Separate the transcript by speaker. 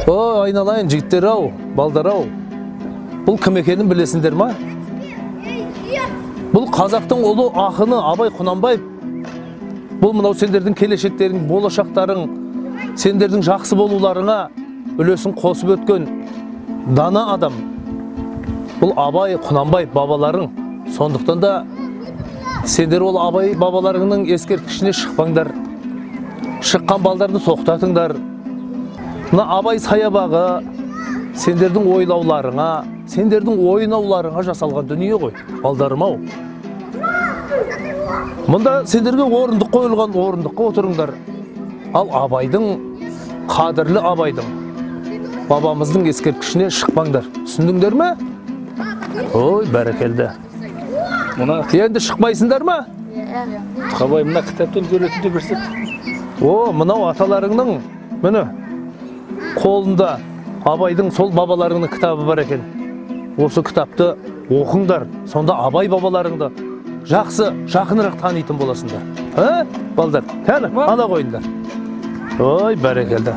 Speaker 1: О, айналайын жігіттер-ау, балдар-ау. Бұл кім екенін білесіңдер ма? Бұл қазақтың ұлы ақыны Абай Құнанбаев. Бұл мынау сендердің келешектерің, болашақтарың, сендердің жақсы болуларыңа үлесін қосып өткен дана адам. Бұл Абай Құнанбаев бабаларың. Сондықтан да сендер ол Абай бабаларыңның ескерткішіне шықпаңдар. Шыққан балдарды тоқтатыңдар. Мына Абай саябағы сендердің ойлауларыңа, сендердің ойнауларыңа жасалған дүние ғой, балдарым-ау. Мұнда сендерге орындық қойылған, орындыққа отырыңдар. Ал Абайдың, қадірлі Абайдың, бабамыздың ескерткішіне шықпаңдар. Түсіндіңдер ме? Ой, бәрекелді. Енді шықпайсыңдар ма?
Speaker 2: Абай мына кітаптан көретінді бірсіп.
Speaker 1: О, мынау аталарыңның, міне, қолында Абайдың сол бабаларыңның кітабы бар екен. Осы кітапты оқыңдар, сонда Абай бабаларыңды жақсы, жақынырақ танитын боласыңдар. Балдар, кәні, ала қойыңдар. Ой, бәрекелді.